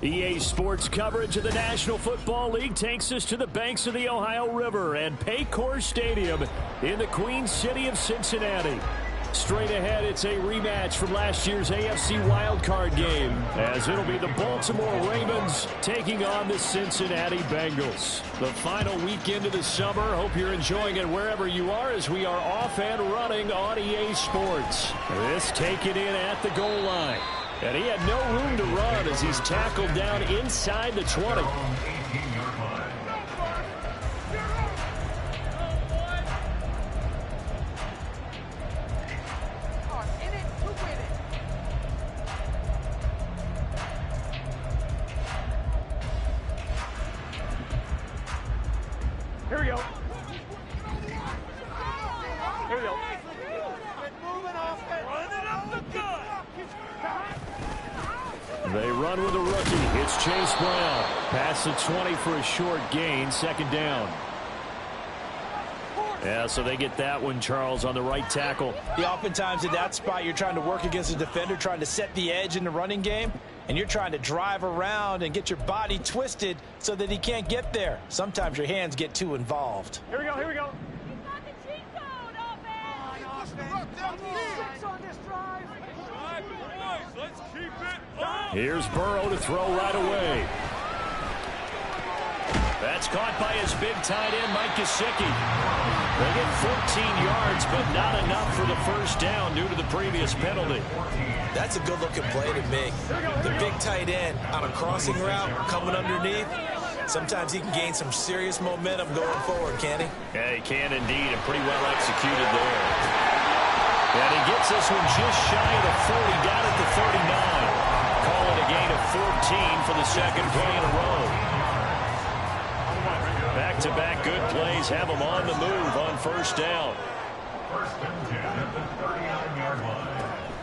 EA Sports coverage of the National Football League takes us to the banks of the Ohio River and Paycor Stadium in the Queen City of Cincinnati. Straight ahead, it's a rematch from last year's AFC wildcard game, as it'll be the Baltimore Ravens taking on the Cincinnati Bengals. The final weekend of the summer. Hope you're enjoying it wherever you are, as we are off and running on EA Sports. This taken in at the goal line. And he had no room to run as he's tackled down inside the 20. Here we go. Here we go. They run with a rookie. It's Chase Brown. Past the 20 for a short gain. Second down. Yeah, so they get that one, Charles, on the right tackle. Yeah, oftentimes in that spot, you're trying to work against a defender, trying to set the edge in the running game, and you're trying to drive around and get your body twisted so that he can't get there. Sometimes your hands get too involved. Here we go, here we go. Here's Burrow to throw right away. That's caught by his big tight end, Mike Gesicki. They get 14 yards, but not enough for the first down due to the previous penalty. That's a good-looking play to me. The big tight end on a crossing route coming underneath. Sometimes he can gain some serious momentum going forward, can't he? Yeah, he can indeed, and pretty well executed there. And he gets this one just shy of the 40, down at the 39. Call it a gain of 14 for the second play in a row. Back-to-back good plays have them on the move on first down.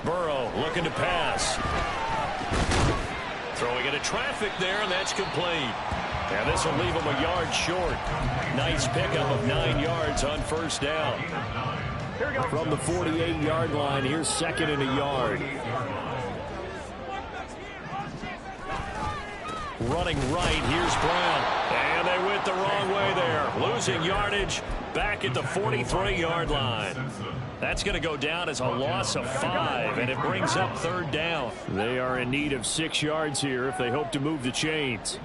Burrow looking to pass. Throwing into traffic there, and that's complete. And this will leave him a yard short. Nice pickup of 9 yards on first down. From the 48-yard line, here's second and a yard. Running right, here's Brown. And they went the wrong way there. Losing yardage back at the 43-yard line. That's going to go down as a loss of 5, and it brings up third down. They are in need of 6 yards here if they hope to move the chains.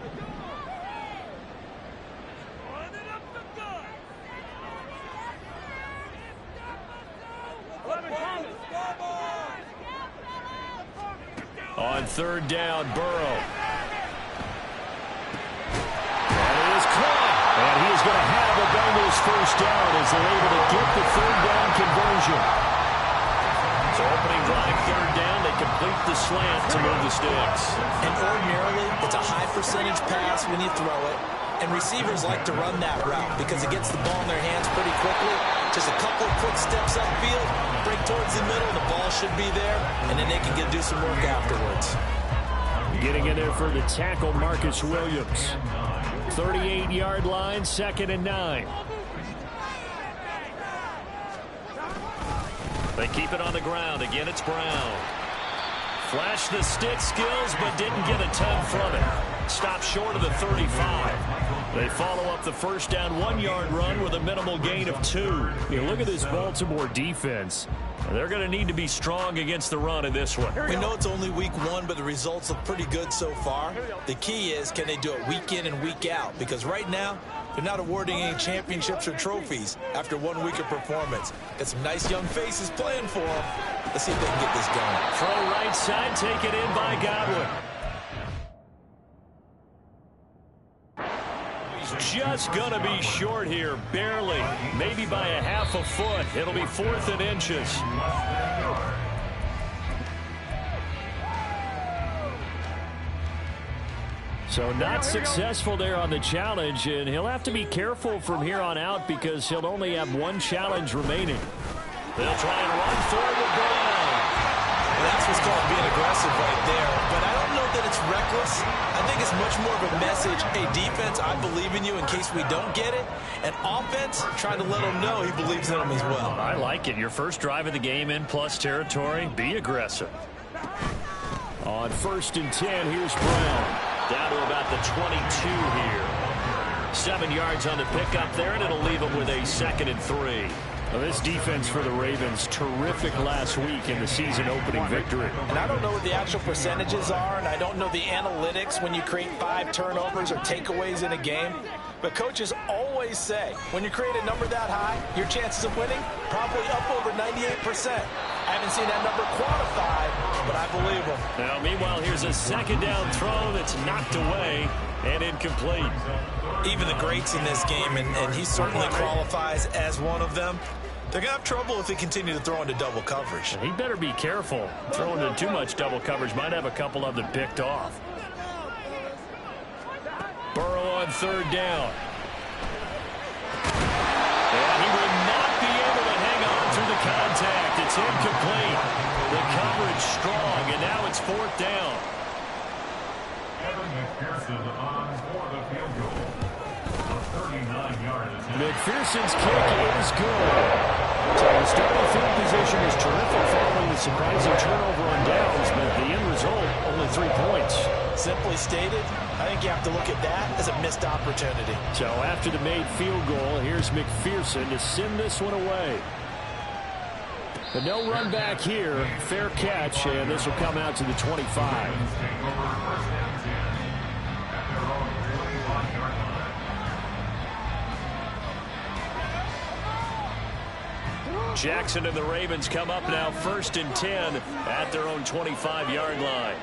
On third down, Burrow. And he is going to have the Bengals first down as they're able to get the third down conversion. So opening drive, third down, they complete the slant to move the sticks. And ordinarily, it's a high percentage pass when you throw it. And receivers like to run that route because it gets the ball in their hands pretty quickly. Just a couple of quick steps upfield, break towards the middle, the ball should be there, and then they can do some work afterwards. Getting in there for the tackle, Marcus Williams. 38-yard line, second and 9. They keep it on the ground. Again, it's Brown. Flashed the stick skills, but didn't get a ton from it. Stopped short of the 35. They follow up the first down 1-yard run with a minimal gain of 2. You look at this Baltimore defense. They're going to need to be strong against the run in this one. We know it's only week 1, but the results look pretty good so far. The key is, can they do it week in and week out? Because right now, they're not awarding any championships or trophies after 1 week of performance. Got some nice young faces playing for them. Let's see if they can get this going. Throw right side, taken in by Godwin. Just going to be short here, barely, maybe by a half a foot. It'll be 4th and inches. So not successful there on the challenge, and he'll have to be careful from here on out because he'll only have 1 challenge remaining. They'll try and run forward with Brown. Well, that's what's called being aggressive right there. But I don't know that it's reckless. I think it's much more of a message. Hey, defense, I believe in you in case we don't get it. And offense, trying to let him know he believes in him as well. I like it. Your first drive of the game in plus territory. Be aggressive. On 1st and 10, here's Brown. Down to about the 22 here. 7 yards on the pickup there, and it'll leave them with a 2nd and 3. Well, this defense for the Ravens, terrific last week in the season-opening victory. And I don't know what the actual percentages are, and I don't know the analytics when you create 5 turnovers or takeaways in a game. But coaches always say, when you create a number that high, your chances of winning probably up over 98%. I haven't seen that number quantified, but I believe them. Now, meanwhile, here's a 2nd down throw that's knocked away and incomplete. Even the greats in this game, and he certainly qualifies as one of them, they're going to have trouble if they continue to throw into double coverage. He better be careful. Throwing into too much double coverage might have a couple of them picked off. Burrow on 3rd down. And he will not be able to hang on through the contact. It's incomplete. The coverage strong, and now it's 4th down. McPherson's kick is good. So the starting field position is terrific following the surprising turnover on downs, but the end result, only 3 points. Simply stated, I think you have to look at that as a missed opportunity. So after the made field goal, here's McPherson to send this one away. But no run back here. Fair catch, and this will come out to the 25. Jackson and the Ravens come up now 1st and 10 at their own 25-yard line.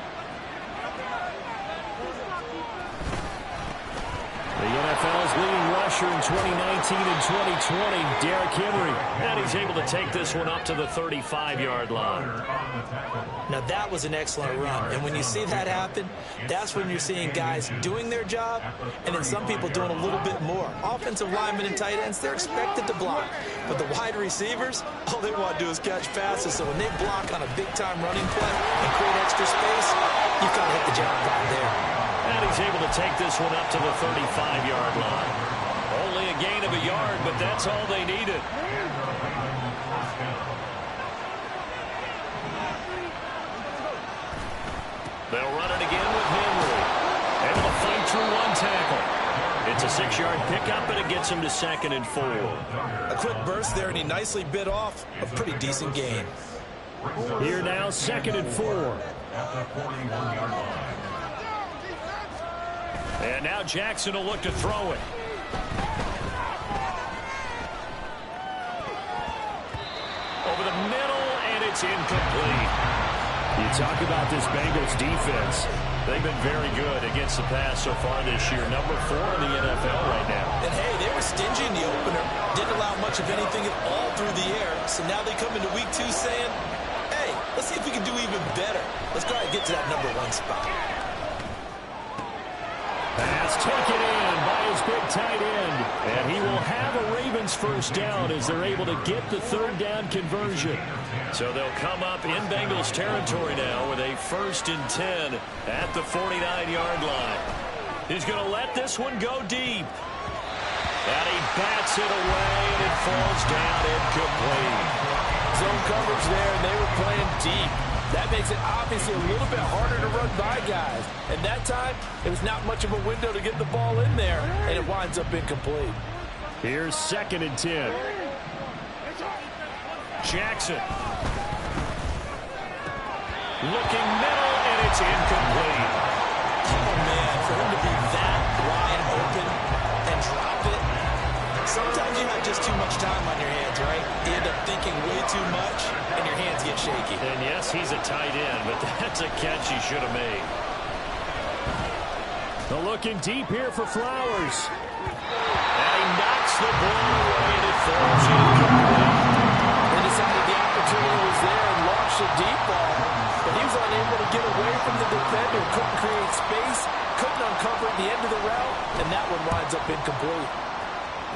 The NFL's leading rusher in 2019 and 2020, Derrick Henry. And he's able to take this one up to the 35-yard line. Now, that was an excellent run. And when you see that happen, that's when you're seeing guys doing their job and then some people doing a little bit more. Offensive linemen and tight ends, they're expected to block. But the wide receivers, all they want to do is catch passes. So when they block on a big-time running play and create extra space, you've got to hit the jackpot there. And he's able to take this one up to the 35-yard line. Only a gain of a yard, but that's all they needed. They'll run it again with Henry. Able to fight through 1 tackle. It's a 6-yard pickup, and it gets him to 2nd and 4. A quick burst there, and he nicely bit off a pretty decent gain. Here now, 2nd and 4. And now Jackson will look to throw it. Over the middle, and it's incomplete. You talk about this Bengals defense. They've been very good against the pass so far this year. Number 4 in the NFL right now. And, hey, they were stingy in the opener. Didn't allow much of anything at all through the air. So now they come into week 2 saying, hey, let's see if we can do even better. Let's go ahead and get to that number 1 spot. Pass taken in by his big tight end. And he will have a Ravens 1st down as they're able to get the 3rd down conversion. So they'll come up in Bengals territory now with a 1st and 10 at the 49-yard line. He's going to let this one go deep. And he bats it away, and it falls down incomplete. Zone coverage there, and they were playing deep. That makes it obviously a little bit harder to run by guys. And that time, it was not much of a window to get the ball in there, and it winds up incomplete. Here's 2nd and 10. Jackson. Looking middle, and it's incomplete. Oh, man, for him to be that wide open and drop it. Sometimes you have just too much time on your hands, right? You end up thinking way too much, and your hands get shaky. And yes, he's a tight end, but that's a catch he should have made. The looking deep here for Flowers. And he knocks the ball away, and it falls incomplete. They decided the opportunity was there and launched a deep ball. But he was unable to get away from the defender, couldn't create space, couldn't uncover at the end of the route, and that one winds up incomplete.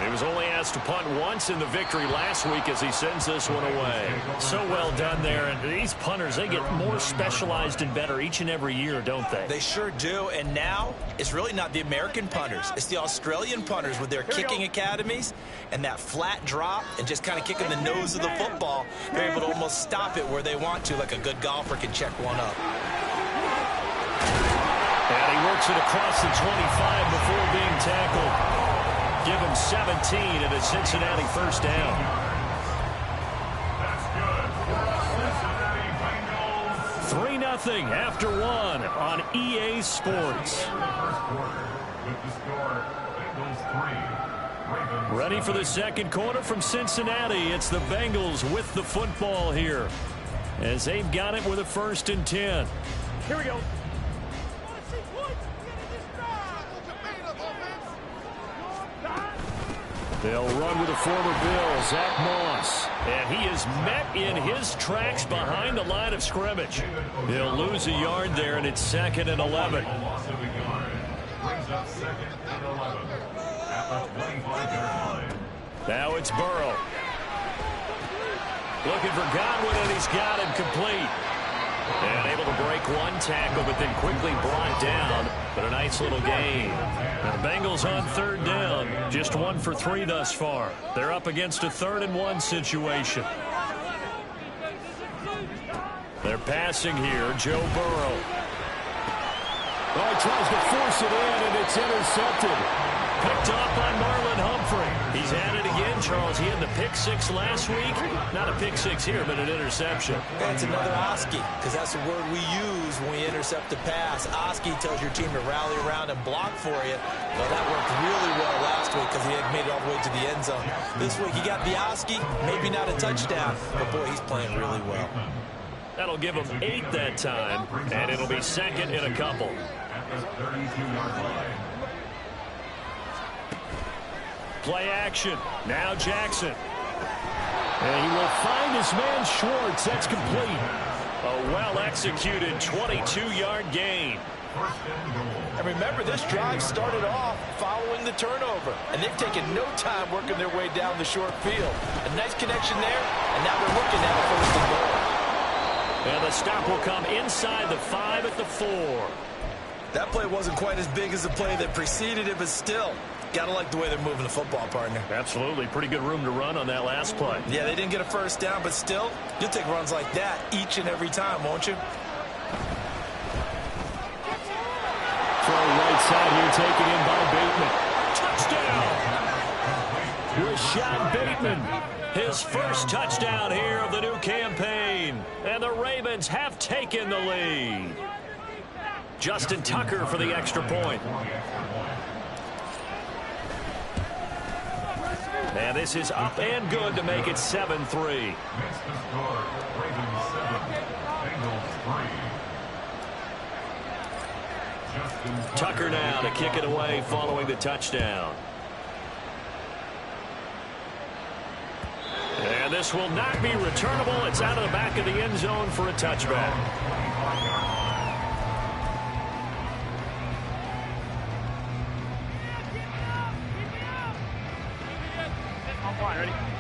He was only asked to punt once in the victory last week as he sends this one away. So well done there. And these punters, they get more specialized and better each and every year, don't they? They sure do. And now it's really not the American punters. It's the Australian punters with their kicking academies and that flat drop and just kind of kicking the nose of the football. They're able to almost stop it where they want to, like a good golfer can check one up. And he Works it across the 25 before being tackled. Give him 17 and a Cincinnati first down. 3-0 after one on EA Sports. Ready for the second quarter from Cincinnati. It's the Bengals with the football here, as they've got it with a 1st and 10. Here we go. They'll run with the former Bill, Zach Moss. And he is met in his tracks behind the line of scrimmage. He'll lose a yard there, and it's 2nd and 11. Now it's Burrow. Looking for Godwin, and he's got him complete. And able to break one tackle, but then quickly brought down. But a nice little gain. Now the Bengals on 3rd down. Just 1 for 3 thus far. They're up against a 3rd and 1 situation. They're passing here. Joe Burrow. Oh, he tries to force it in, and it's intercepted. Picked off by Marlon Humphrey. He's at it again, Charles. He had the pick 6 last week. Not a pick 6 here, but an interception. That's another Oski, because that's the word we use when we intercept a pass. Oski tells your team to rally around and block for you. Well, that worked really well last week because he had made it all the way to the end zone. This week he got the Oski, maybe not a touchdown, but boy, he's playing really well. That'll give him 8 that time, and it'll be 2nd and a couple. Play action. Now Jackson. And he will find his man Schwartz. That's complete. A well-executed 22-yard gain. And remember, this drive started off following the turnover. And they've taken no time working their way down the short field. A nice connection there, and now they're looking at a 1st and goal. And the stop will come inside the 5 at the 4. That play wasn't quite as big as the play that preceded it, but still, gotta like the way they're moving the football, partner. Absolutely. Pretty good room to run on that last play. Yeah, they didn't get a 1st down, but still, you'll take runs like that each and every time, won't you? Throw right side here, taken in by Bateman. Touchdown! Rashad Bateman. His first touchdown here of the new campaign. And the Ravens have taken the lead. Justin Tucker for the extra point. And this is up and good to make it 7-3. Tucker now to kick it away following the touchdown. And this will not be returnable. It's out of the back of the end zone for a touchback.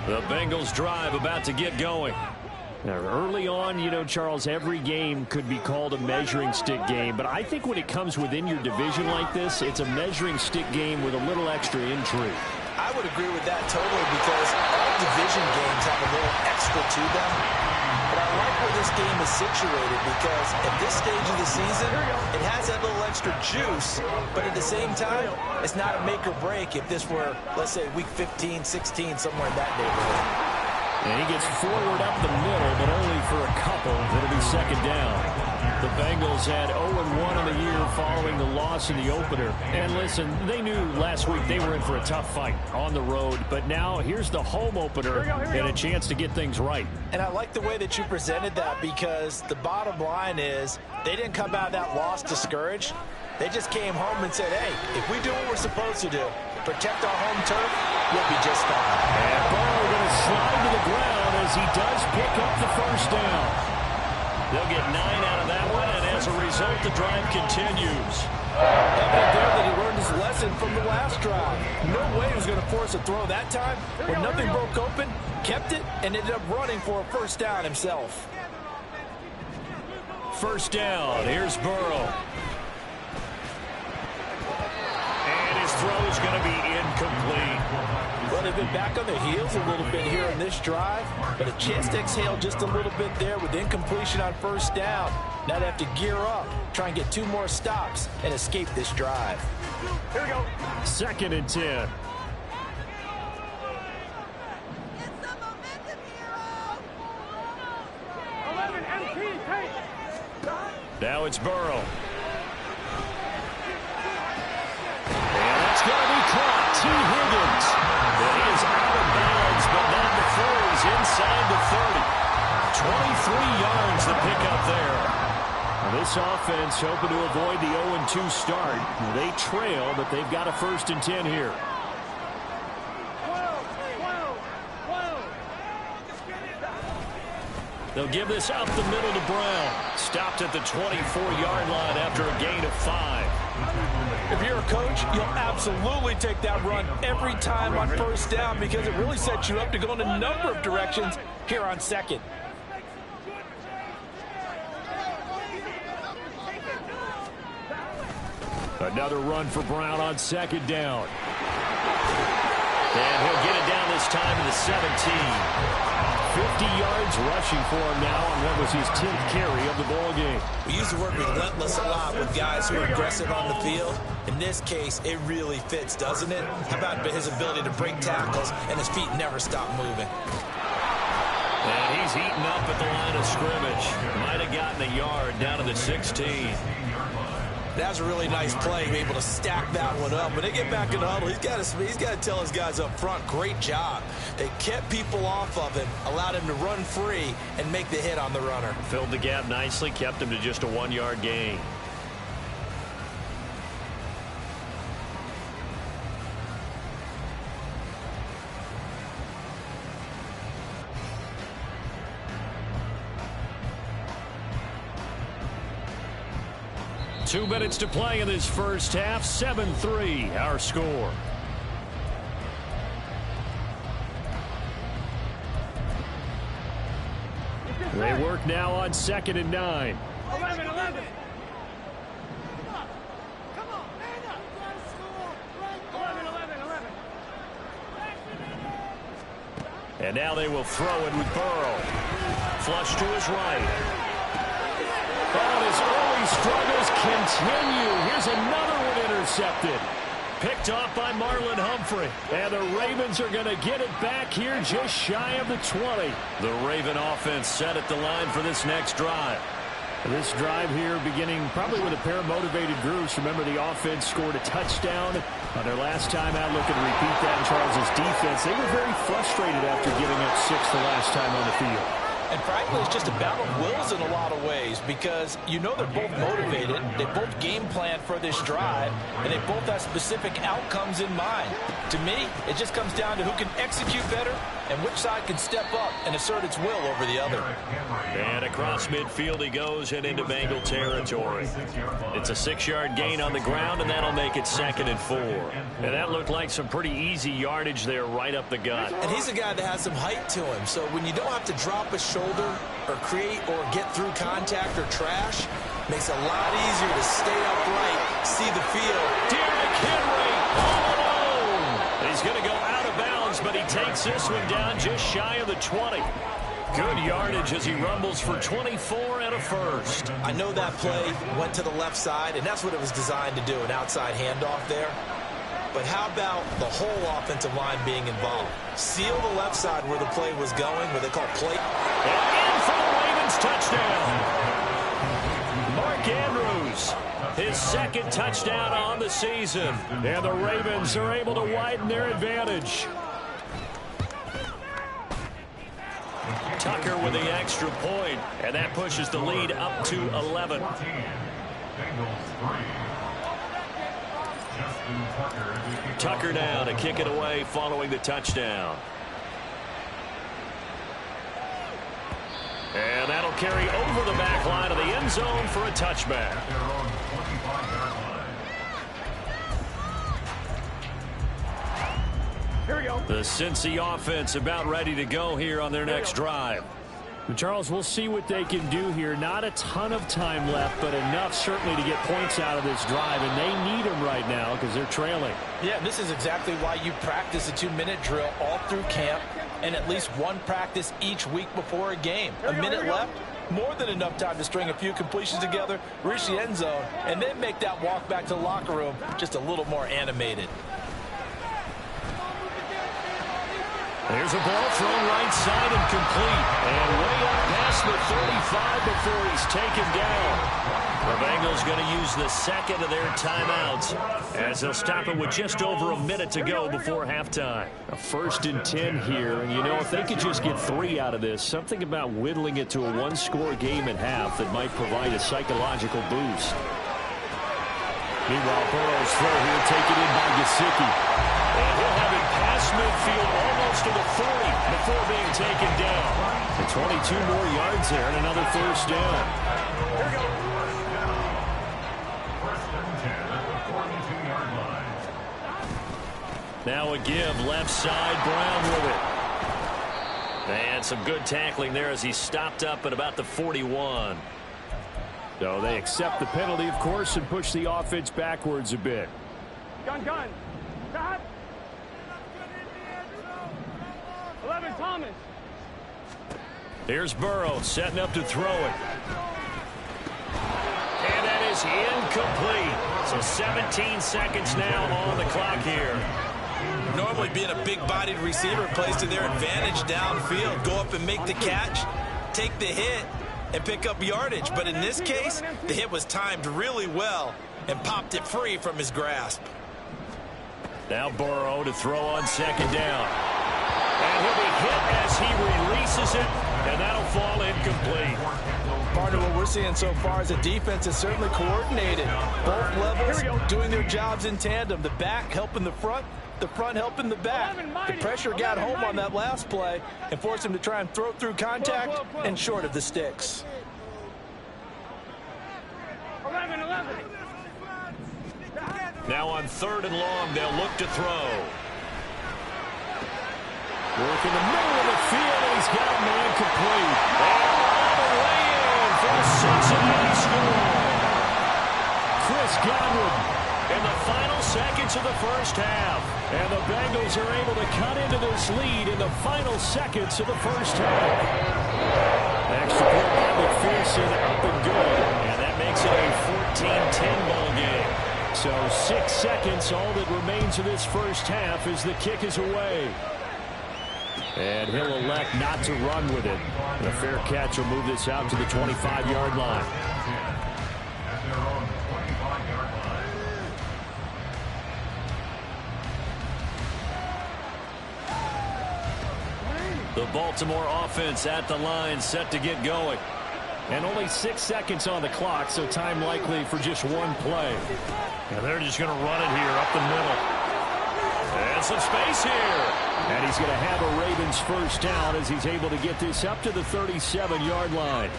The Bengals drive about to get going. Now, early on, you know, Charles, every game could be called a measuring stick game. But I think when it comes within your division like this, it's a measuring stick game with a little extra intrigue. I would agree with that totally because all division games have a little extra to them. But I like where this game is situated because at this stage of the season, it has that little extra juice. But at the same time, it's not a make or break if this were, let's say, week 15, 16, somewhere in that neighborhood. And he gets forward up the middle, but only for a couple. It'll be 2nd down. The Bengals had 0-1 in the year following the loss in the opener. And listen, they knew last week they were in for a tough fight on the road. But now here's the home opener and a chance to get things right. And I like the way that you presented that because the bottom line is they didn't come out of that loss discouraged. They just came home and said, hey, if we do what we're supposed to do, protect our home turf, we'll be just fine. And Burrow going to slide to the ground as he does pick up the 1st down. They'll get 9 out of that one, and as a result, the drive continues. Evident there that he learned his lesson from the last drive. No way he was going to force a throw that time. When nothing broke open, kept it, and ended up running for a 1st down himself. 1st down. Here's Burrow. And his throw is going to be incomplete. Well, they've been back on their heels a little bit here in this drive, but a chance to exhale just a little bit there with incompletion on first down. Now they have to gear up, try and get 2 more stops, and escape this drive. Here we go. 2nd and 10. Now it's Burrow. And that's going to be caught. T. Higgins. But he is out of bounds, but not before he's inside the 30. 23 yards the pickup there. Now this offense hoping to avoid the 0-2 start. They trail, but they've got a 1st and 10 here. They'll give this up the middle to Brown. Stopped at the 24-yard line after a gain of 5. If you're a coach, you'll absolutely take that run every time on first down because it really sets you up to go in a number of directions here on 2nd. Another run for Brown on 2nd down. And he'll get it down this time to the 17. 50 yards rushing for him now on what was his 10th carry of the ball game. We use the word relentless a lot with guys who are aggressive on the field. In this case, it really fits, doesn't it? How about his ability to break tackles and his feet never stop moving? And he's eaten up at the line of scrimmage. Might have gotten a yard down to the 16. That was a really nice play, able to stack that one up. When they get back in the huddle, he's got to tell his guys up front, great job. They kept people off of him, allowed him to run free and make the hit on the runner. Filled the gap nicely, kept him to just a 1-yard gain. Two minutes to play in this first half. 7-3, our score. They work now on 2nd and 9. 11. Come on, man up. 11. And now they will throw it with Burrow. Flush to his right. Oh, his early struggles continue. Here's another one intercepted. Picked off by Marlon Humphrey. And the Ravens are going to get it back here just shy of the 20. The Raven offense set at the line for this next drive. This drive here beginning probably with a pair of motivated groups. Remember, the offense scored a touchdown on their last time out. Looking to repeat that in Charles' defense. They were very frustrated after giving up 6 the last time on the field. And frankly, it's just a battle of wills in a lot of ways because you know they're both motivated, they both game plan for this drive, and they both have specific outcomes in mind. To me, it just comes down to who can execute better and which side can step up and assert its will over the other. And across midfield he goes and into Bengal territory. It's a 6-yard gain on the ground, and that'll make it 2nd and 4. And that looked like some pretty easy yardage there right up the gut. And he's a guy that has some height to him, so when you don't have to drop a shoulder or create or get through contact or trash, makes it a lot easier to stay upright, see the field. Derrick Henry all alone. He's going to go out of bounds, but he takes this one down just shy of the 20. Good yardage as he rumbles for 24 and a first. I know that play went to the left side, and that's what it was designed to do, an outside handoff there. But how about the whole offensive line being involved? Seal the left side where the play was going, what they call play. And in for the Ravens touchdown. Mark Andrews, his 2nd touchdown on the season. And the Ravens are able to widen their advantage. Tucker with the extra point, and that pushes the lead up to 11. Tucker now to kick it away following the touchdown. And that'll carry over the back line of the end zone for a touchback. Here we go. The Cincy offense about ready to go here on their next drive. Charles, we'll see what they can do here. Not a ton of time left, but enough certainly to get points out of this drive, and they need them right now because they're trailing. Yeah, this is exactly why you practice a 2-minute drill all through camp and at least one practice each week before a game. A minute left, more than enough time to string a few completions together, reach the end zone, and then make that walk back to the locker room just a little more animated. There's a ball thrown right side and complete. And way up past the 35 before he's taken down. The Bengals going to use the second of their timeouts as they'll stop it with just over a minute to go before halftime. A 1st and 10 here. And, you know, if they could just get 3 out of this, something about whittling it to a one-score game at half that might provide a psychological boost. Meanwhile, Burrow's throw here taken in by Gesicki. And he'll have it past midfield almost to the 40 before being taken down. And 22 more yards there and another 1st down. Here we go. Now a give, left side, Brown with it. And some good tackling there as he stopped up at about the 41. So they accept the penalty, of course, and push the offense backwards a bit. Gun. Cut. 11, Thomas. Here's Burrow setting up to throw it. And that is incomplete. So 17 seconds now on the clock here. Normally being a big-bodied receiver plays to their advantage downfield. Go up and make the catch, take the hit, and pick up yardage. But in this case, the hit was timed really well and popped it free from his grasp. Now Burrow to throw on 2nd down. And he'll be hit as he releases it, and that'll fall incomplete. Partner, what we're seeing so far is the defense is certainly coordinated. Both levels doing their jobs in tandem. The back helping the front helping the back. The pressure got home on that last play and forced him to try and throw through contact and short of the sticks. 11. Now on 3rd and long, they'll look to throw. Work in the middle of the field, and he's got a man complete. And all the way in for a Cincinnati score. Chris Godwin in the final seconds of the 1st half. And the Bengals are able to cut into this lead in the final seconds of the 1st half. Extra point by McPherson, up and good. And that makes it a 14-10 ball game. So 6 seconds, all that remains of this 1st half as the kick is away. And he'll elect not to run with it. And a fair catch will move this out to the 25-yard line. The Baltimore offense at the line, set to get going. And only 6 seconds on the clock, so time likely for just one play. And they're just going to run it here up the middle. And some space here. And he's going to have a Ravens 1st down as he's able to get this up to the 37-yard line.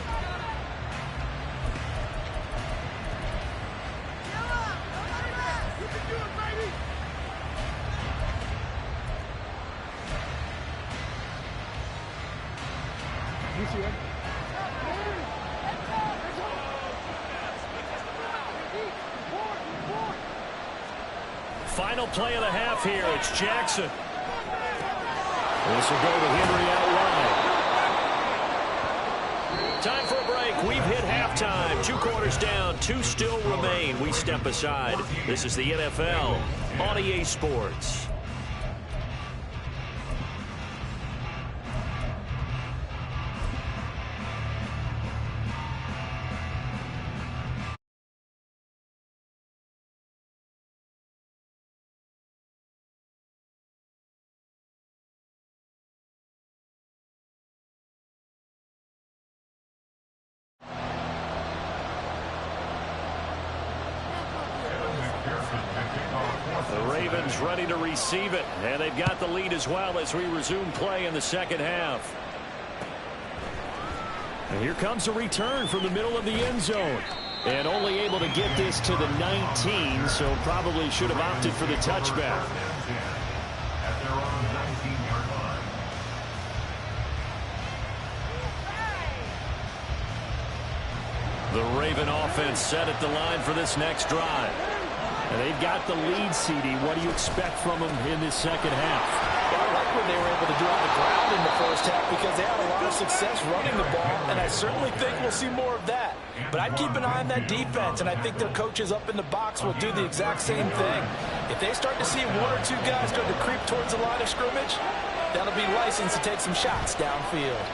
Final play of the half here. It's Jackson. This will go to Henry out wide. Time for a break. We've hit halftime. 2 quarters down. 2 still remain. We step aside. This is the NFL on EA Sports. The Ravens ready to receive it, and they've got the lead as well as we resume play in the 2nd half. And here comes a return from the middle of the end zone. And only able to get this to the 19, so probably should have opted for the touchback. The Raven offense set at the line for this next drive. And they've got the lead, CD. What do you expect from them in this second half? Well, I like what they were able to do on the ground in the first half because they had a lot of success running the ball, and I certainly think we'll see more of that. But I'd keep an eye on that defense, and I think their coaches up in the box will do the exact same thing. If they start to see one or two guys start to creep towards the line of scrimmage, that'll be licensed to take some shots downfield.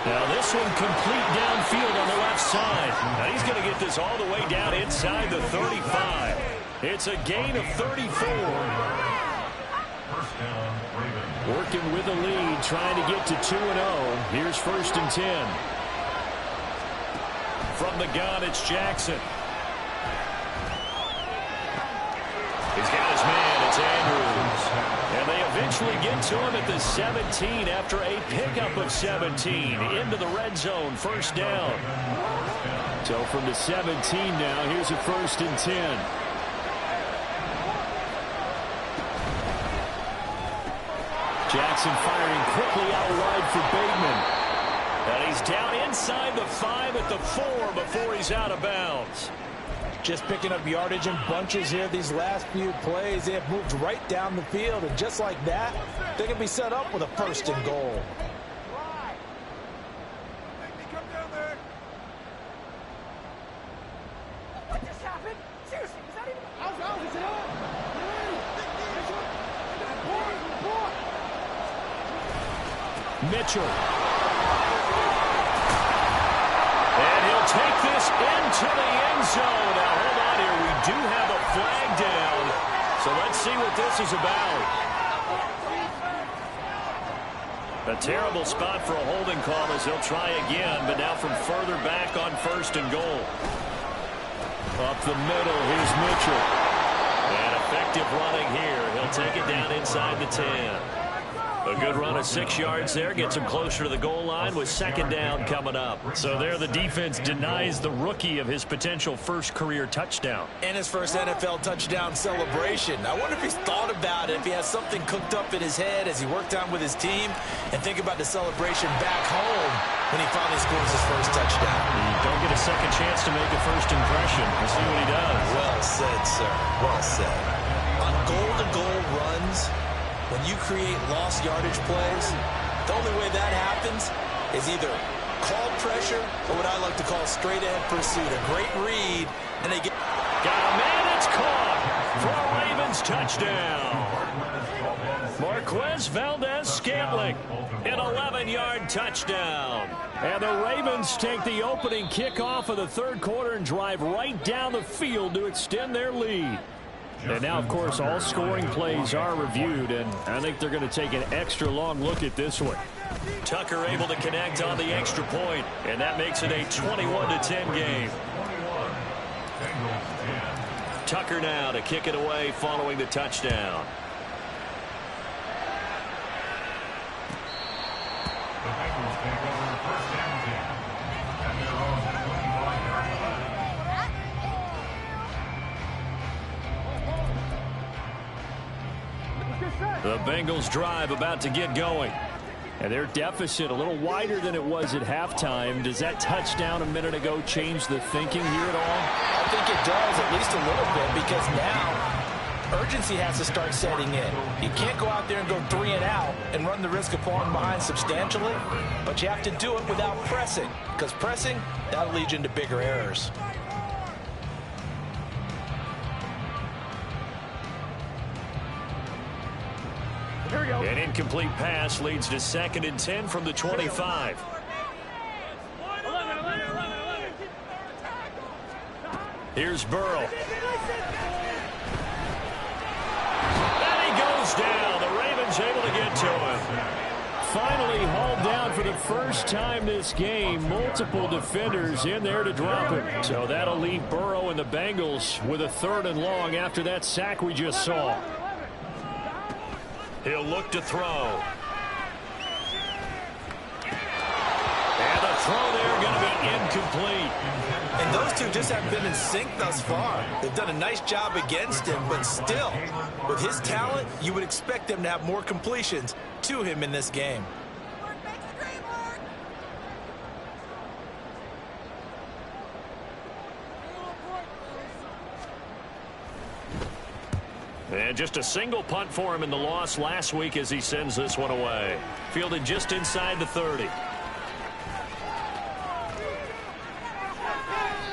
Now this one complete downfield on the left side. Now he's going to get this all the way down inside the 35. It's a gain of 34. Working with the lead, trying to get to 2-0. Here's 1st and 10. From the gun, it's Jackson. He's got his man, it's Andrews. And they eventually get to him at the 17 after a pickup of 17 into the red zone, 1st down. So from the 17 now, here's a 1st and 10. Jackson firing quickly out wide for Bateman. And he's down inside the 5 at the 4 before he's out of bounds. Just picking up yardage in bunches here these last few plays. They have moved right down the field, and just like that, they can be set up with a 1st and goal. What just happened? Seriously, is that even... How's it on? Mitchell. And he'll take this into the end zone. Now, hold on here. We do have a flag down. So let's see what this is about. A terrible spot for a holding call as he'll try again, but now from further back on 1st and goal. Up the middle, here's Mitchell. And effective running here. He'll take it down inside the 10. A good run of 6 yards there. Gets him closer to the goal line with 2nd down coming up. So there the defense denies the rookie of his potential 1st career touchdown. And his 1st NFL touchdown celebration. I wonder if he's thought about it, if he has something cooked up in his head as he worked on with his team, and think about the celebration back home when he finally scores his 1st touchdown. You don't get a second chance to make a 1st impression. We'll see what he does. Well said, sir. Well said. On goal-to-goal runs, when you create lost yardage plays, the only way that happens is either called pressure or what I like to call straight-ahead pursuit. A great read, and they get... Got a man, it's caught for a Ravens touchdown. Marquez Valdez-Scantling, an 11-yard touchdown. And the Ravens take the opening kickoff of the 3rd quarter and drive right down the field to extend their lead. And now, of course, all scoring plays are reviewed, and I think they're going to take an extra long look at this one. Tucker able to connect on the extra point, and that makes it a 21-10 game. Tucker now to kick it away following the touchdown. The Bengals drive about to get going. And their deficit a little wider than it was at halftime. Does that touchdown a minute ago change the thinking here at all? I think it does, at least a little bit, because now urgency has to start setting in. You can't go out there and go 3 and out and run the risk of falling behind substantially, but you have to do it without pressing, because pressing, that'll lead you into bigger errors. An incomplete pass leads to 2nd and 10 from the 25. Here's Burrow. And he goes down. The Ravens able to get to him. Finally hauled down for the first time this game. Multiple defenders in there to drop him. So that'll leave Burrow and the Bengals with a 3rd and long after that sack we just saw. He'll look to throw. And the throw there going to be incomplete. And those two just haven't been in sync thus far. They've done a nice job against him, but still, with his talent, you would expect them to have more completions to him in this game. And just a single punt for him in the loss last week as he sends this one away. Fielded just inside the 30.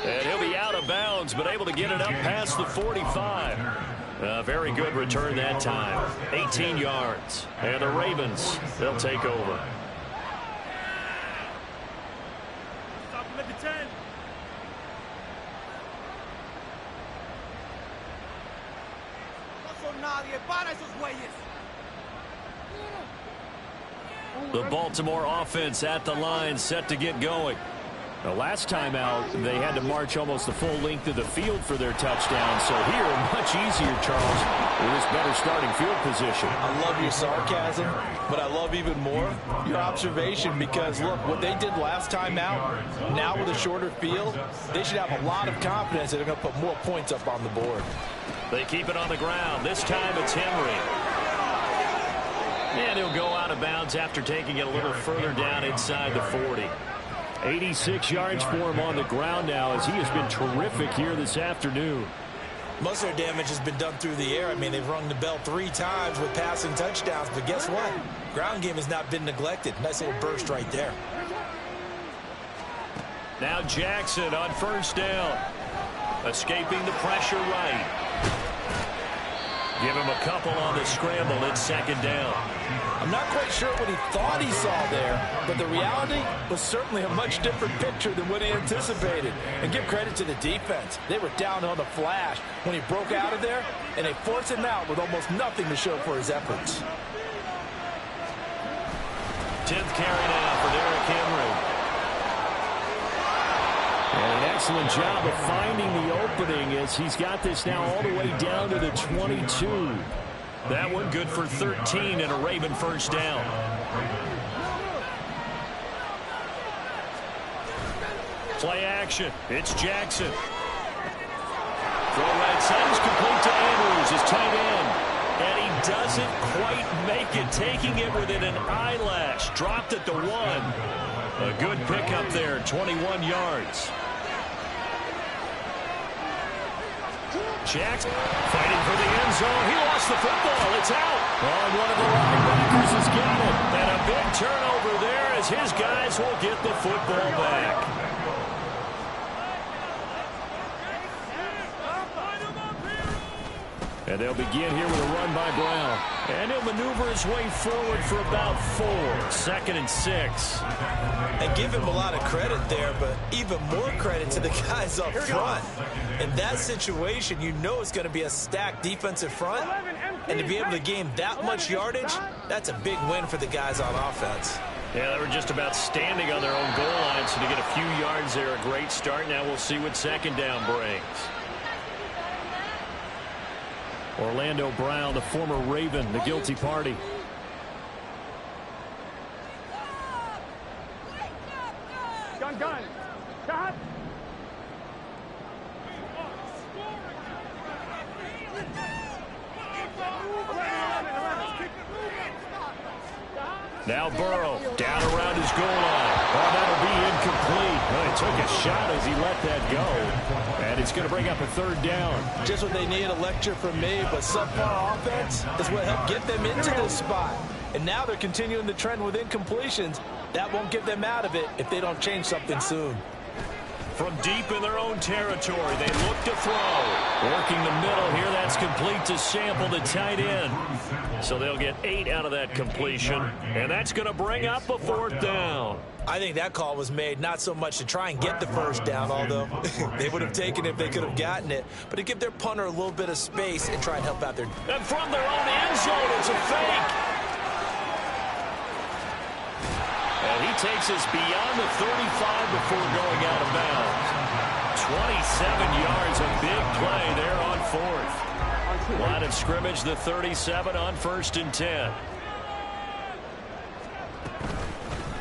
And he'll be out of bounds, but able to get it up past the 45. Very good return that time. 18 yards. And the Ravens, they'll take over. Stop him at the 10. The Baltimore offense at the line, set to get going. The last time out, they had to march almost the full length of the field for their touchdown. So here, much easier, Charles, with this better starting field position. I love your sarcasm, but I love even more your observation because, look, what they did last time out, now with a shorter field, they should have a lot of confidence that they're going to put more points up on the board. They keep it on the ground. This time it's Henry. And he'll go out of bounds after taking it a little further down inside the 40. 86 yards for him on the ground now as he has been terrific here this afternoon. Most of their damage has been done through the air. I mean, they've rung the bell 3 times with passing touchdowns, but guess what? Ground game has not been neglected. Nice little burst right there. Now Jackson on first down. Escaping the pressure right. Give him a couple on the scramble. It's second down. I'm not quite sure what he thought he saw there, but the reality was certainly a much different picture than what he anticipated. And give credit to the defense. They were down on the flash when he broke out of there, and they forced him out with almost nothing to show for his efforts. 10th carry now for Derrick Henry. And an excellent job of finding the opening as he's got this now all the way down to the 22. That one good for 13 and a Raven first down. Play action. It's Jackson. Throw right side is complete to Andrews, his tight end. And he doesn't quite make it, taking it within an eyelash. Dropped at the 1. A good pickup there, 21 yards. Jackson fighting for the end zone. He lost the football. It's out. And one of the linebackers has got it. And a big turnover there as his guys will get the football back. And they'll begin here with a run by Brown. And he'll maneuver his way forward for about 4. 2nd and 6. And give him a lot of credit there, but even more credit to the guys up front. In that situation, you know it's going to be a stacked defensive front. And to be able to gain that much yardage, that's a big win for the guys on offense. Yeah, they were just about standing on their own goal line, so to get a few yards there, a great start. Now we'll see what second down brings. Orlando Brown, the former Raven, the guilty party. Gun. Got. Now Burrow down around his goal line. Oh, that'll be incomplete. Well, he took a shot as he let that go. And it's going to bring up a 3rd down. Just what they need, a lecture from me, but subpar offense is what helped get them into this spot. And now they're continuing the trend with incompletions. That won't get them out of it if they don't change something soon. From deep in their own territory, they look to throw. Working the middle here, that's complete to Sample, the tight end. So they'll get 8 out of that completion, and that's going to bring up a 4th down. I think that call was made not so much to try and get the first down, although they would have taken it if they could have gotten it, but to give their punter a little bit of space and try and help out their... And from their own end zone, it's a fake. And he takes us beyond the 35 before going out of bounds. 27 yards, a big play there on 4th. Line of scrimmage, the 37 on 1st and 10.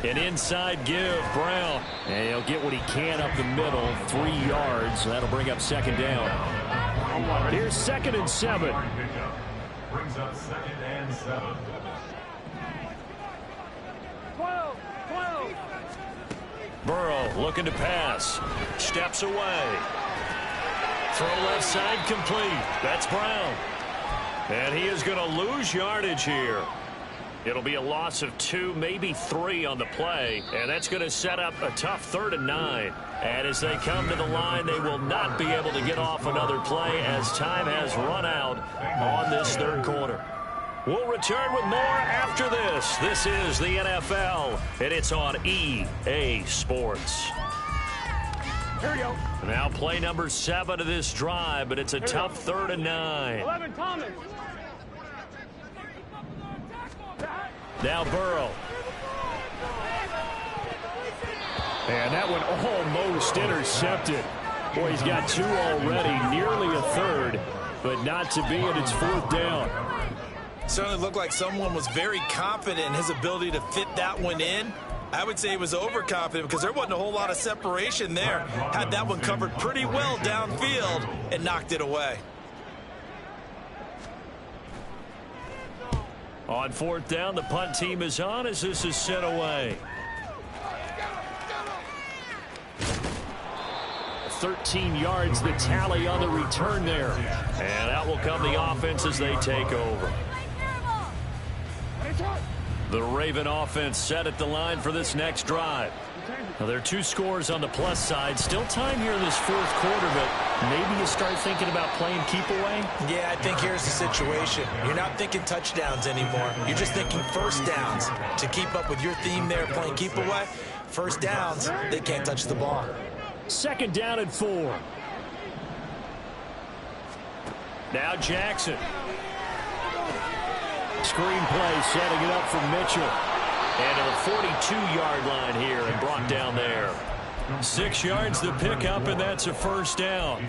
An inside give, Brown. And he'll get what he can up the middle, 3 yards. That'll bring up second down. Here's 2nd and 7. Brings up 2nd and 7. 12. Burrow looking to pass. Steps away. Throw left side complete. That's Brown. And he is going to lose yardage here. It'll be a loss of 2, maybe 3 on the play, and that's going to set up a tough 3rd and 9. And as they come to the line, they will not be able to get off another play as time has run out on this 3rd quarter. We'll return with more after this. This is the NFL, and it's on EA Sports. Here we go. Now play number 7 of this drive, but it's a tough 3rd and 9. 11, Thomas. Now Burrow. And that one almost intercepted. Boy, he's got 2 already, nearly a 3rd, but not to be, and it's 4th down. Certainly looked like someone was very confident in his ability to fit that one in. I would say he was overconfident because there wasn't a whole lot of separation there. Had that one covered pretty well downfield and knocked it away. On 4th down, the punt team is on as this is sent away. 13 yards, the tally on the return there. And out will come the offense as they take over. The Raven offense set at the line for this next drive. Now, there are 2 scores on the plus side. Still time here in this 4th quarter, but maybe you start thinking about playing keep away? Yeah, I think here's the situation. You're not thinking touchdowns anymore. You're just thinking first downs. To keep up with your theme there, playing keep away, first downs, they can't touch the ball. 2nd down and 4. Now Jackson. Screen play setting it up for Mitchell. And to the 42-yard line here and brought down there. 6 yards the pickup, and that's a 1st down.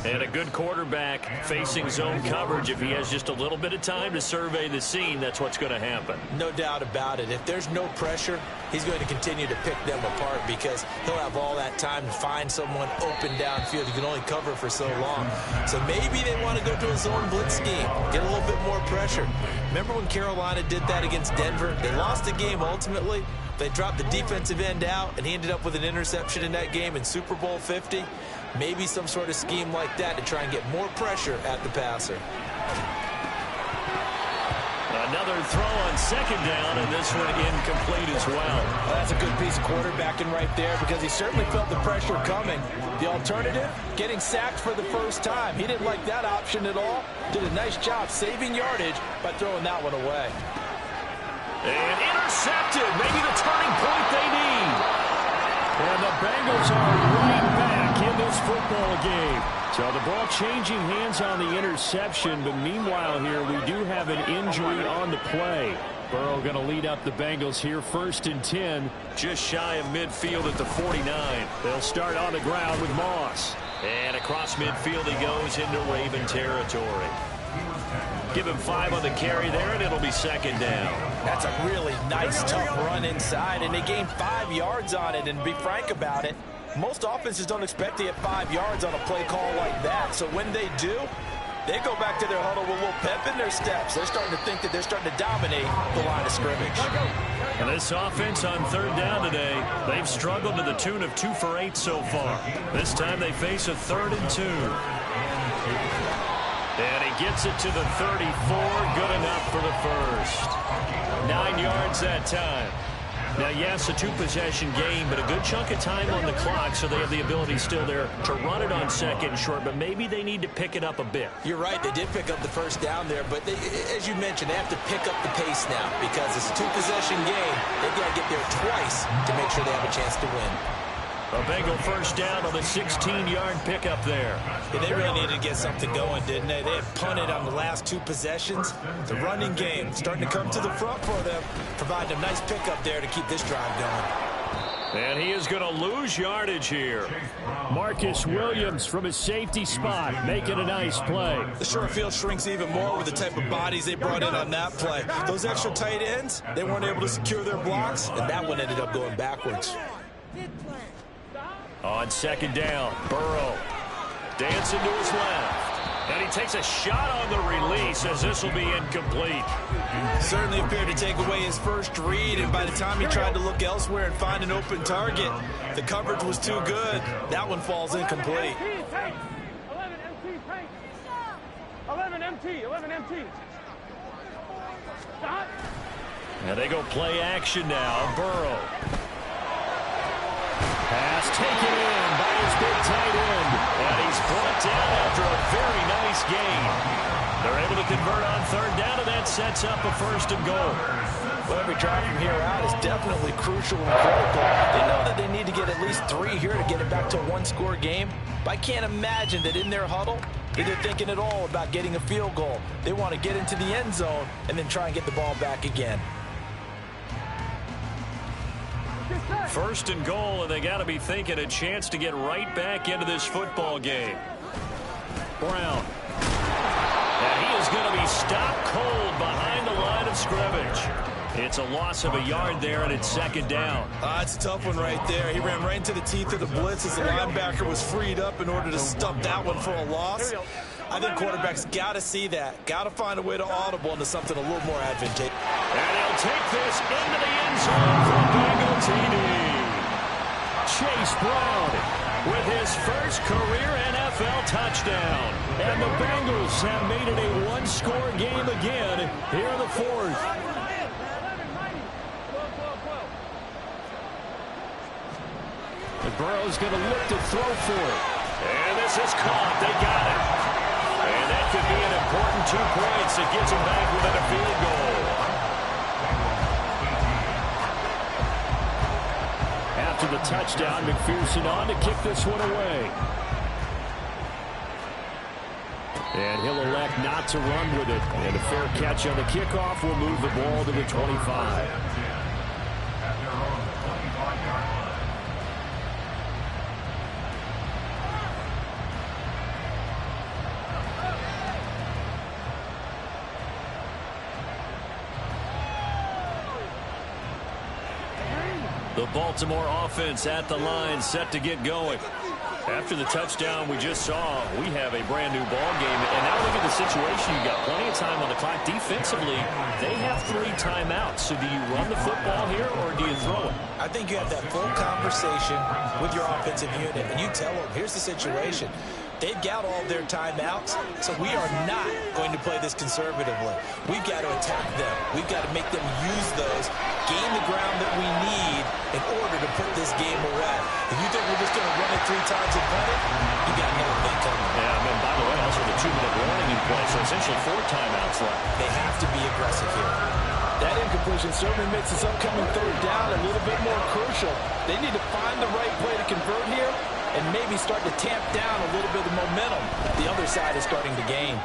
And a good quarterback facing zone coverage. If he has just a little bit of time to survey the scene, that's what's going to happen. No doubt about it. If there's no pressure, he's going to continue to pick them apart because he'll have all that time to find someone open downfield. He can only cover for so long. So maybe they want to go to a zone blitz scheme, get a little bit more pressure. Remember when Carolina did that against Denver? They lost the game ultimately. They dropped the defensive end out, and he ended up with an interception in that game in Super Bowl 50. Maybe some sort of scheme like that to try and get more pressure at the passer. Another throw on 2nd down, and this one incomplete as well. That's a good piece of quarterbacking right there because he certainly felt the pressure coming. The alternative, getting sacked for the first time. He didn't like that option at all. Did a nice job saving yardage by throwing that one away. And intercepted. Maybe the turning point they need. And the Bengals are right back in this football game. So the ball changing hands on the interception, but meanwhile here we do have an injury on the play. Burrow going to lead up the Bengals here 1st and 10, just shy of midfield at the 49. They'll start on the ground with Moss. And across midfield he goes into Raven territory. Give him 5 on the carry there, and it'll be 2nd down. That's a really nice, tough run inside, and they gained 5 yards on it. And to be frank about it, most offenses don't expect to get 5 yards on a play call like that. So when they do, they go back to their huddle with a little pep in their steps. They're starting to think that they're starting to dominate the line of scrimmage. And this offense on 3rd down today, they've struggled to the tune of 2 for 8 so far. This time they face a 3rd and 2. And he gets it to the 34. Good enough for the 1st. 9 yards that time. Now, yes, a 2-possession game, but a good chunk of time on the clock, so they have the ability still there to run it on 2nd and short, but maybe they need to pick it up a bit. You're right. They did pick up the 1st down there, but as you mentioned, they have to pick up the pace now because it's a 2-possession game. They've got to get there twice to make sure they have a chance to win. A Bengal 1st down on the 16-yard pickup there. Yeah, they really needed to get something going, didn't they? They had punted on the last 2 possessions. The running game starting to come to the front for them, providing a nice pickup there to keep this drive going. And he is going to lose yardage here. Marcus Williams from his safety spot making a nice play. The short field shrinks even more with the type of bodies they brought in on that play. Those extra tight ends, they weren't able to secure their blocks, and that one ended up going backwards. On 2nd down, Burrow dancing to his left. And he takes a shot on the release as this will be incomplete. Certainly appeared to take away his first read, and by the time he tried to look elsewhere and find an open target, the coverage was too good. That one falls incomplete. 11 MT. 11 MT. Stop. And they go play action now. Burrow. Pass taken in by his big tight end. And he's brought down after a very nice gain. They're able to convert on third down, and that sets up a 1st and goal. Well, every drive from here out is definitely crucial and critical. They know that they need to get at least 3 here to get it back to a one-score game. But I can't imagine that in their huddle, they're thinking at all about getting a field goal. They want to get into the end zone and then try and get the ball back again. 1st and goal, and they got to be thinking a chance to get right back into this football game. Brown. And he is going to be stopped cold behind the line of scrimmage. It's a loss of a yard there, and it's 2nd down. It's a tough one right there. He ran right into the teeth of the blitz as the linebacker was freed up in order to stop that one for a loss. I think quarterbacks got to see that. Got to find a way to audible into something a little more advantageous. And he'll take this into the end zone for a Bengal TD. Chase Brown with his first career NFL touchdown. And the Bengals have made it a one-score game again here in the 4th. And Burrow's going to look to throw for it. And this is caught. They got it. And that could be an important 2 points that gets them back within a field goal. After the touchdown, McPherson on to kick this one away. And he'll elect not to run with it. And a fair catch on the kickoff will move the ball to the 25. The Baltimore offense at the line, set to get going. After the touchdown we just saw, we have a brand new ball game. And now look at the situation. You've got plenty of time on the clock. Defensively, they have 3 timeouts. So do you run the football here or do you throw it? I think you have that full conversation with your offensive unit, and you tell them, here's the situation. They've got all their timeouts, so we are not going to play this conservatively. We've got to attack them. We've got to make them use those, gain the ground that we need in order to put this game away. If you think we're just going to run it 3 times and punt it, you got another thing coming. Yeah, and by the way, also the 2-minute warning in play, so essentially 4 timeouts left. They have to be aggressive here. That incompletion certainly makes this upcoming 3rd down a little bit more crucial. They need to find the right play to convert here and maybe start to tamp down a little bit of momentum the other side is starting to gain.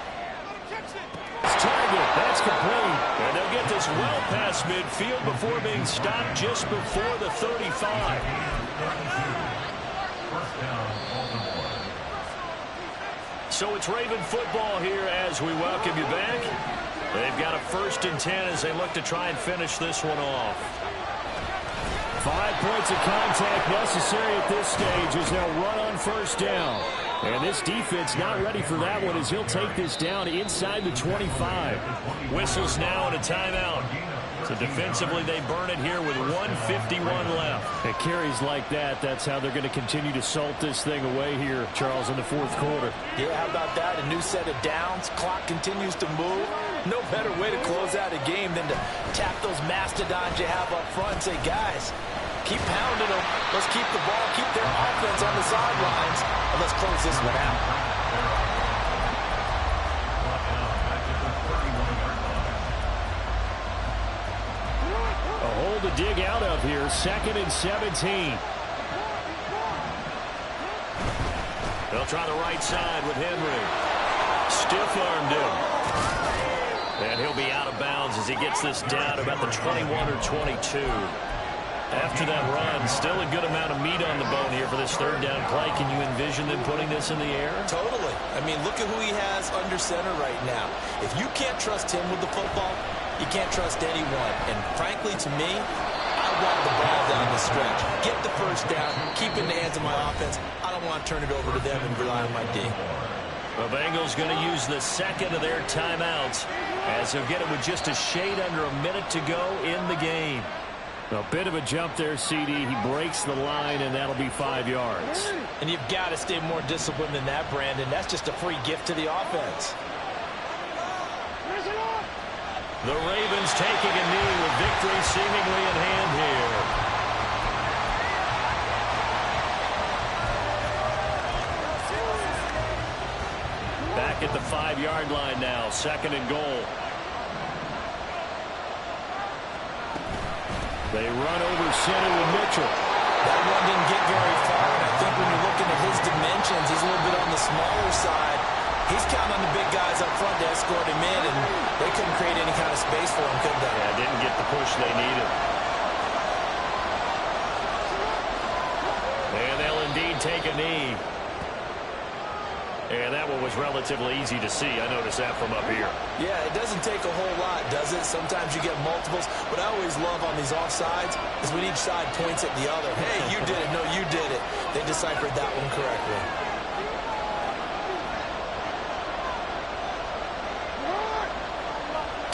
It's target. That's complete. And they'll get this well past midfield before being stopped just before the 35. So it's Raven football here as we welcome you back. They've got a 1st and 10 as they look to try and finish this one off. 5 points of contact necessary at this stage as they'll run on 1st down. And this defense not ready for that one as he'll take this down inside the 25. Whistles now and a timeout. So defensively they burn it here with 1:51 left. At carries like that, that's how they're going to continue to salt this thing away here, Charles, in the 4th quarter. Yeah, how about that? A new set of downs. Clock continues to move. No better way to close out a game than to tap those mastodons you have up front and say, guys, keep pounding them. Let's keep the ball, keep their offense on the sidelines, and let's close this one out. A hole to dig out of here. 2nd and 17. They'll try the right side with Henry. Stiff-armed him. And he'll be out of bounds as he gets this down about the 21 or 22. After that run, still a good amount of meat on the bone here for this 3rd down play. Can you envision them putting this in the air? Totally. I mean, look at who he has under center right now. If you can't trust him with the football, you can't trust anyone. And frankly, to me, I want the ball down the stretch. Get the 1st down, keep it in the hands of my offense. I don't want to turn it over to them and rely on my D. The Bengals going to use the 2nd of their timeouts as they'll get it with just a shade under a minute to go in the game. A bit of a jump there, CD. He breaks the line, and that'll be 5 yards. And you've got to stay more disciplined than that, Brandon. That's just a free gift to the offense. The Ravens taking a knee with victory seemingly in hand here. Back at the 5-yard line now, 2nd and goal. They run over center with Mitchell. That one didn't get very far, and I think when you're looking at his dimensions, he's a little bit on the smaller side. He's counting on the big guys up front to escort him in, and they couldn't create any kind of space for him, could they? Yeah, didn't get the push they needed. And they'll indeed take a knee. And that one was relatively easy to see. I noticed that from up here. Yeah, it doesn't take a whole lot, does it? Sometimes you get multiples. What I always love on these offsides is when each side points at the other. Hey, you did it. No, you did it. They deciphered that one correctly.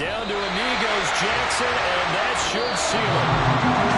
Down to a knee goes Jackson, and that should seal it.